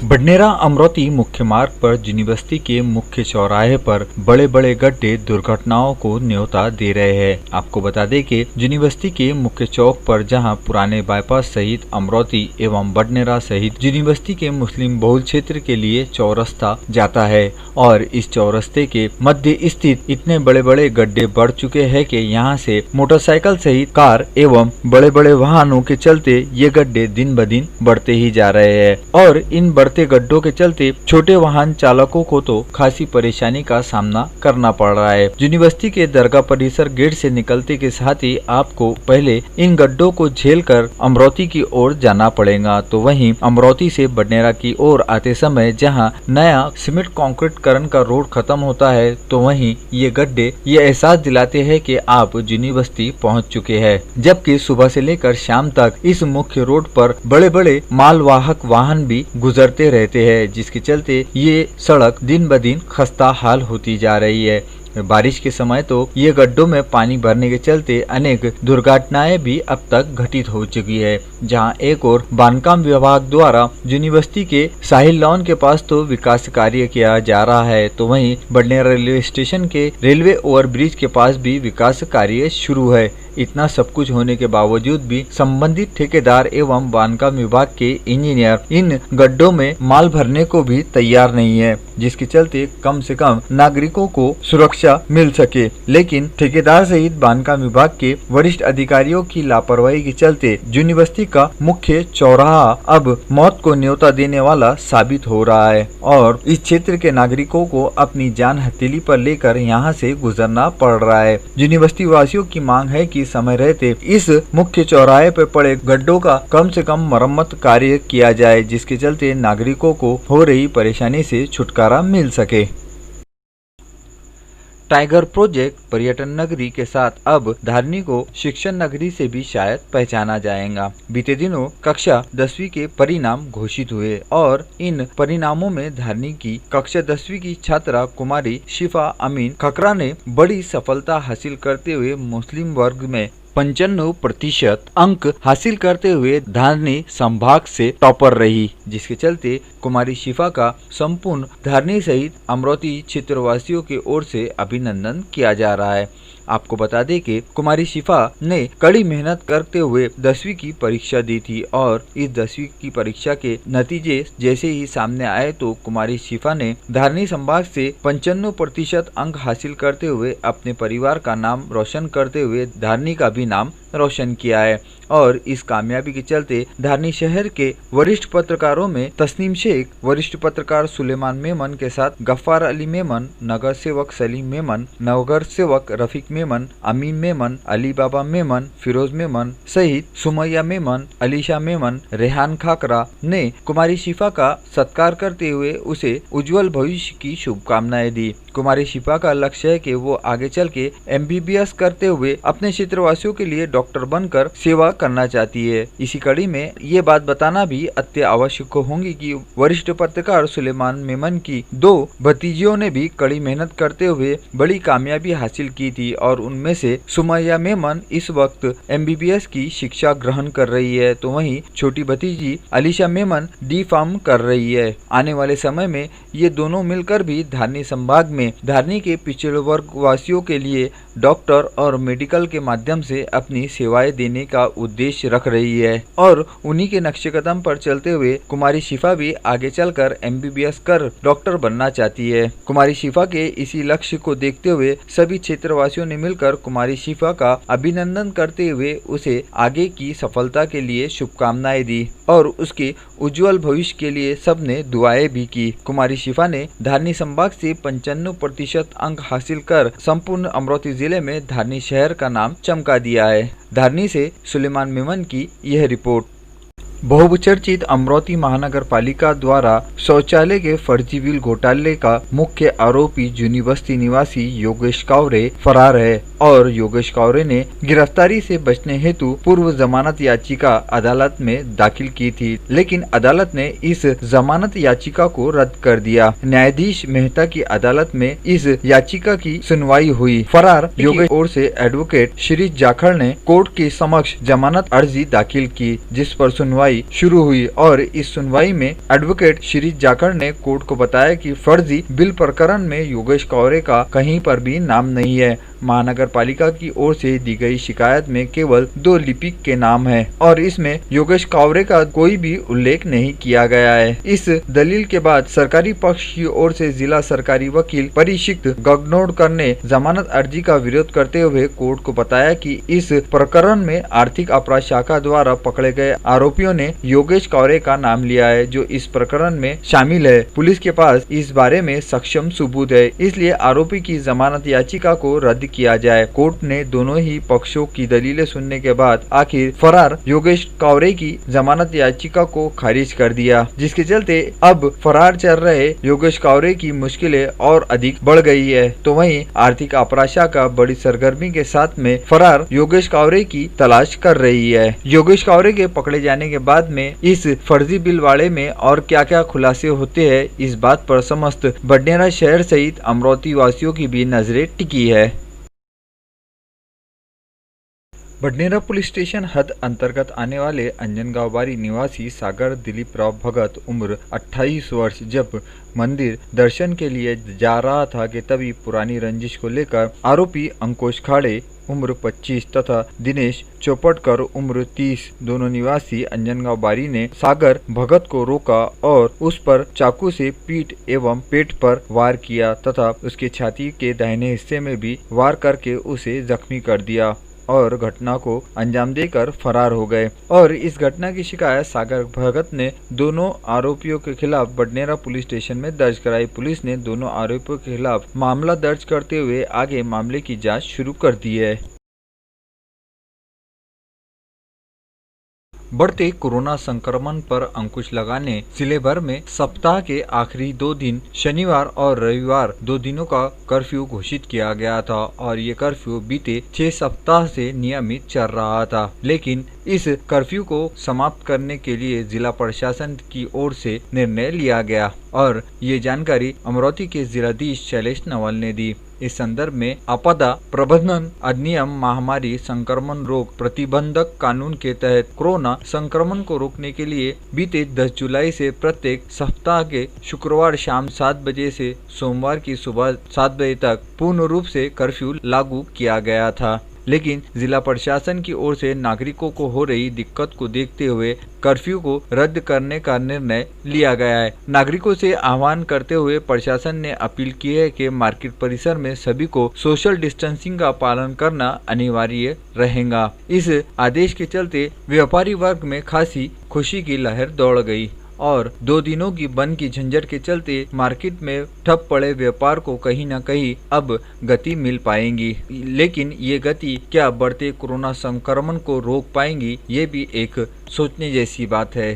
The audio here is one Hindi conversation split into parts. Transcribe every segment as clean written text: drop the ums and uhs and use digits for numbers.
बडनेरा अमरोती मुख्य मार्ग पर जिनी बस्ती के मुख्य चौराहे पर बड़े बड़े गड्ढे दुर्घटनाओं को न्योता दे रहे हैं। आपको बता दें कि जिनी बस्ती के मुख्य चौक पर जहां पुराने बाईपास सहित अमरोती एवं बडनेरा सहित जिनी बस्ती के मुस्लिम बहुल क्षेत्र के लिए चौरस्ता जाता है और इस चौरस्ते के मध्य स्थित इतने बड़े बड़े गड्ढे बढ़ चुके हैं कि यहां से मोटरसाइकिल सहित कार एवं बड़े बड़े वाहनों के चलते ये गड्ढे दिन ब दिन बढ़ते ही जा रहे हैं और इन बढ़ते गड्ढों के चलते छोटे वाहन चालकों को तो खासी परेशानी का सामना करना पड़ रहा है। जिनी बस्ती के दरगाह परिसर गेट से निकलते के साथ ही आपको पहले इन गड्ढों को झेलकर अमरोती की ओर जाना पड़ेगा, तो वहीं अमरोती से बडनेरा की ओर आते समय जहां नया सीमेंट कंक्रीटकरण का रोड खत्म होता है, तो वहीं ये गड्ढे ये एहसास दिलाते हैं कि आप जिनी बस्ती पहुंच चुके हैं। जबकि सुबह से लेकर शाम तक इस मुख्य रोड पर बड़े बड़े मालवाहक वाहन भी गुजरते रहते हैं, जिसके चलते ये सड़क दिन ब दिन खस्ता हाल होती जा रही है। बारिश के समय तो ये गड्ढों में पानी भरने के चलते अनेक दुर्घटनाएं भी अब तक घटित हो चुकी है। जहां एक और बांधकाम विभाग द्वारा जिनी बस्ती के साहिल लॉन के पास तो विकास कार्य किया जा रहा है, तो वहीं बडनेरा रेलवे स्टेशन के रेलवे ओवरब्रिज के पास भी विकास कार्य शुरू है। इतना सब कुछ होने के बावजूद भी संबंधित ठेकेदार एवं बांधकाम विभाग के इंजीनियर इन गड्ढों में माल भरने को भी तैयार नहीं है, जिसके चलते कम से कम नागरिकों को सुरक्षा मिल सके। लेकिन ठेकेदार सहित बांधकाम विभाग के वरिष्ठ अधिकारियों की लापरवाही के चलते जिनी बस्ती का मुख्य चौराहा अब मौत को न्योता देने वाला साबित हो रहा है और इस क्षेत्र के नागरिकों को अपनी जान हथेली पर लेकर यहाँ से गुजरना पड़ रहा है। जिनी बस्ती वासियों की मांग है कि समय रहते इस मुख्य चौराहे पर पड़े गड्ढों का कम से कम मरम्मत कार्य किया जाए, जिसके चलते नागरिकों को हो रही परेशानी से छुटकारा मिल सके। टाइगर प्रोजेक्ट पर्यटन नगरी के साथ अब धारनी को शिक्षण नगरी से भी शायद पहचाना जाएगा। बीते दिनों कक्षा 10वीं के परिणाम घोषित हुए और इन परिणामों में धारनी की कक्षा 10वीं की छात्रा कुमारी शिफा अमीन खकरा ने बड़ी सफलता हासिल करते हुए मुस्लिम वर्ग में 95% अंक हासिल करते हुए धारनी संभाग से टॉपर रही, जिसके चलते कुमारी शिफा का संपूर्ण धारनी सहित अमरोती क्षेत्रवासियों की ओर से अभिनंदन किया जा रहा है। आपको बता दें कि कुमारी शिफा ने कड़ी मेहनत करते हुए 10वीं की परीक्षा दी थी और इस 10वीं की परीक्षा के नतीजे जैसे ही सामने आए तो कुमारी शिफा ने धारनी संभाग से 95% अंक हासिल करते हुए अपने परिवार का नाम रोशन करते हुए धारनी का भी नाम रोशन किया है। और इस कामयाबी के चलते धारनी शहर के वरिष्ठ पत्रकारों में तस्नीम शेख, वरिष्ठ पत्रकार सुलेमान मेमन के साथ गफ्फार अली मेमन, नगर सेवक सलीम मेमन, नगर सेवक रफीक मेमन, अमीन मेमन, अली बाबा मेमन, फिरोज मेमन सहित सुमैया मेमन, अलीशा मेमन, रेहान खाकरा ने कुमारी शिफा का सत्कार करते हुए उसे उज्जवल भविष्य की शुभकामनाएं दी। कुमारी शिफा का लक्ष्य है कि वो आगे चल के MBBS करते हुए अपने क्षेत्रवासियों के लिए डॉक्टर बनकर सेवा करना चाहती है। इसी कड़ी में ये बात बताना भी अत्य आवश्यक होंगी कि वरिष्ठ पत्रकार सुलेमान मेमन की 2 भतीजियों ने भी कड़ी मेहनत करते हुए बड़ी कामयाबी हासिल की थी और उनमें से सुमैया मेमन इस वक्त MBBS की शिक्षा ग्रहण कर रही है, तो वहीं छोटी भतीजी अलीशा मेमन D.Pharm कर रही है। आने वाले समय में ये दोनों मिलकर भी धारनी संभाग में धारनी के पिछड़े वर्ग वासियों के लिए डॉक्टर और मेडिकल के माध्यम से अपनी सेवाएं देने का उद्देश्य रख रही है और उन्हीं के नक्शे कदम पर चलते हुए कुमारी शिफा भी आगे चलकर MBBS कर डॉक्टर बनना चाहती है। कुमारी शिफा के इसी लक्ष्य को देखते हुए सभी क्षेत्रवासियों ने मिलकर कुमारी शिफा का अभिनंदन करते हुए उसे आगे की सफलता के लिए शुभकामनाएं दी और उसके उज्जवल भविष्य के लिए सबने दुआएं भी की। कुमारी शिफा ने धारनी संभाग से 95% अंक हासिल कर संपूर्ण अमरोती जिले में धारनी शहर का नाम चमका दिया है। धारनी से सुलेमान मेमन की यह रिपोर्ट। बहुचर्चित अमरोती महानगर पालिका द्वारा शौचालय के फर्जी बिल घोटाले का मुख्य आरोपी जूनी बस्ती निवासी योगेश कावरे फरार है और योगेश कावरे ने गिरफ्तारी से बचने हेतु पूर्व जमानत याचिका अदालत में दाखिल की थी, लेकिन अदालत ने इस जमानत याचिका को रद्द कर दिया। न्यायाधीश मेहता की अदालत में इस याचिका की सुनवाई हुई। फरार योगेश ओर से एडवोकेट शिरीष जाखड़ ने कोर्ट के समक्ष जमानत अर्जी दाखिल की, जिस पर सुनवाई शुरू हुई और इस सुनवाई में एडवोकेट शिरीष जाखड़ ने कोर्ट को बताया कि फर्जी बिल प्रकरण में योगेश कावरे का कहीं पर भी नाम नहीं है। महानगर पालिका की ओर से दी गई शिकायत में केवल 2 लिपिक के नाम है और इसमें योगेश कावरे का कोई भी उल्लेख नहीं किया गया है। इस दलील के बाद सरकारी पक्ष की ओर से जिला सरकारी वकील परिषिक्त गगनोडकर ने जमानत अर्जी का विरोध करते हुए कोर्ट को बताया कि इस प्रकरण में आर्थिक अपराध शाखा द्वारा पकड़े गए आरोपियों ने योगेश कावरे का नाम लिया है, जो इस प्रकरण में शामिल है। पुलिस के पास इस बारे में सक्षम सबूत है, इसलिए आरोपी की जमानत याचिका को रद्द किया जाए। कोर्ट ने दोनों ही पक्षों की दलीलें सुनने के बाद आखिर फरार योगेश कावरे की जमानत याचिका को खारिज कर दिया, जिसके चलते अब फरार चल रहे योगेश कावरे की मुश्किलें और अधिक बढ़ गई है। तो वहीं आर्थिक अपराध शाखा बड़ी सरगर्मी के साथ में फरार योगेश कावरे की तलाश कर रही है। योगेश कावरे के पकड़े जाने के बाद में इस फर्जी बिल वाड़े में और क्या क्या खुलासे होते हैं, इस बात पर समस्त बडनेरा शहर सहित अमरोती वासियों की भी नजरें टिकी है। बडनेरा पुलिस स्टेशन हद अंतर्गत आने वाले अंजनगांव बारी निवासी सागर दिलीप राव भगत उम्र 28 वर्ष जब मंदिर दर्शन के लिए जा रहा था कि तभी पुरानी रंजिश को लेकर आरोपी अंकुश खाड़े उम्र 25 तथा दिनेश चौपटकर उम्र 30 दोनों निवासी अंजनगांव बारी ने सागर भगत को रोका और उस पर चाकू से पीठ एवं पेट पर वार किया तथा उसके छाती के दाहिने हिस्से में भी वार करके उसे जख्मी कर दिया और घटना को अंजाम देकर फरार हो गए। और इस घटना की शिकायत सागर भगत ने दोनों आरोपियों के खिलाफ बडनेरा पुलिस स्टेशन में दर्ज कराई। पुलिस ने दोनों आरोपियों के खिलाफ मामला दर्ज करते हुए आगे मामले की जांच शुरू कर दी है। बढ़ते कोरोना संक्रमण पर अंकुश लगाने जिले भर में सप्ताह के आखिरी 2 दिन शनिवार और रविवार 2 दिनों का कर्फ्यू घोषित किया गया था और ये कर्फ्यू बीते 6 सप्ताह से नियमित चल रहा था, लेकिन इस कर्फ्यू को समाप्त करने के लिए जिला प्रशासन की ओर से निर्णय लिया गया और ये जानकारी अमरोती के जिलाधीश शैलेश नवल ने दी। इस संदर्भ में आपदा प्रबंधन अधिनियम महामारी संक्रमण रोग प्रतिबंधक कानून के तहत कोरोना संक्रमण को रोकने के लिए बीते 10 जुलाई से प्रत्येक सप्ताह के शुक्रवार शाम 7 बजे से सोमवार की सुबह 7 बजे तक पूर्ण रूप से कर्फ्यू लागू किया गया था, लेकिन जिला प्रशासन की ओर से नागरिकों को हो रही दिक्कत को देखते हुए कर्फ्यू को रद्द करने का निर्णय लिया गया है। नागरिकों से आह्वान करते हुए प्रशासन ने अपील की है कि मार्केट परिसर में सभी को सोशल डिस्टेंसिंग का पालन करना अनिवार्य रहेगा। इस आदेश के चलते व्यापारी वर्ग में खासी खुशी की लहर दौड़ गई और 2 दिनों की बंद की झंझट के चलते मार्केट में ठप पड़े व्यापार को कहीं न कहीं अब गति मिल पाएगी, लेकिन ये गति क्या बढ़ते कोरोना संक्रमण को रोक पाएंगी, ये भी एक सोचने जैसी बात है।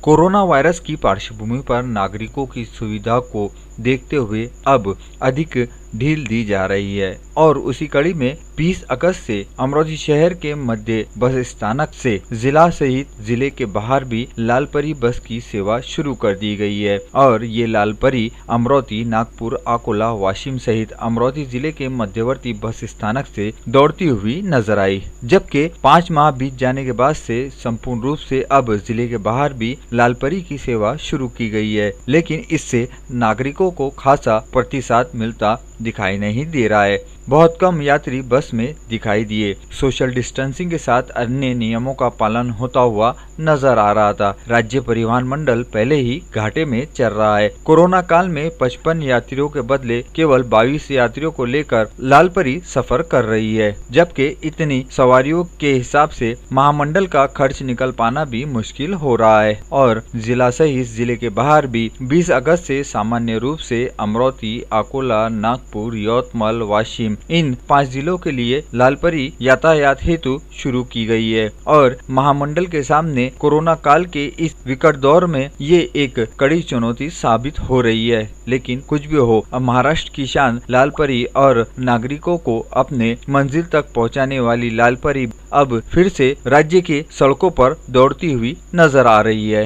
कोरोना वायरस की पार्श्वभूमि पर नागरिकों की सुविधा को देखते हुए अब अधिक ढील दी जा रही है और उसी कड़ी में 20 अगस्त से अमरोती शहर के मध्य बस स्थानक से जिला सहित जिले के बाहर भी लालपरी बस की सेवा शुरू कर दी गई है और ये लालपरी अमरोती, नागपुर, अकोला, वाशिम सहित अमरोती जिले के मध्यवर्ती बस स्थानक से दौड़ती हुई नजर आई, जबकि 5 माह बीत जाने के बाद से संपूर्ण रूप से अब जिले के बाहर भी लालपरी की सेवा शुरू की गई है, लेकिन इससे नागरिकों को खासा प्रतिसाद मिलता दिखाई नहीं दे रहा है। बहुत कम यात्री बस में दिखाई दिए। सोशल डिस्टेंसिंग के साथ अन्य नियमों का पालन होता हुआ नजर आ रहा था। राज्य परिवहन मंडल पहले ही घाटे में चल रहा है। कोरोना काल में 55 यात्रियों के बदले केवल 22 यात्रियों को लेकर लालपरी सफर कर रही है, जबकि इतनी सवारियों के हिसाब से महामंडल का खर्च निकल पाना भी मुश्किल हो रहा है और जिला सहित जिले के बाहर भी 20 अगस्त से सामान्य रूप से अमरोती, अकोला, नागपुर, यवतमाल, वाशिम, स्कीम इन 5 जिलों के लिए लालपरी यातायात हेतु शुरू की गई है और महामंडल के सामने कोरोना काल के इस विकट दौर में ये एक कड़ी चुनौती साबित हो रही है। लेकिन कुछ भी हो, अब महाराष्ट्र की शान लालपरी और नागरिकों को अपने मंजिल तक पहुंचाने वाली लालपरी अब फिर से राज्य के सड़कों पर दौड़ती हुई नजर आ रही है।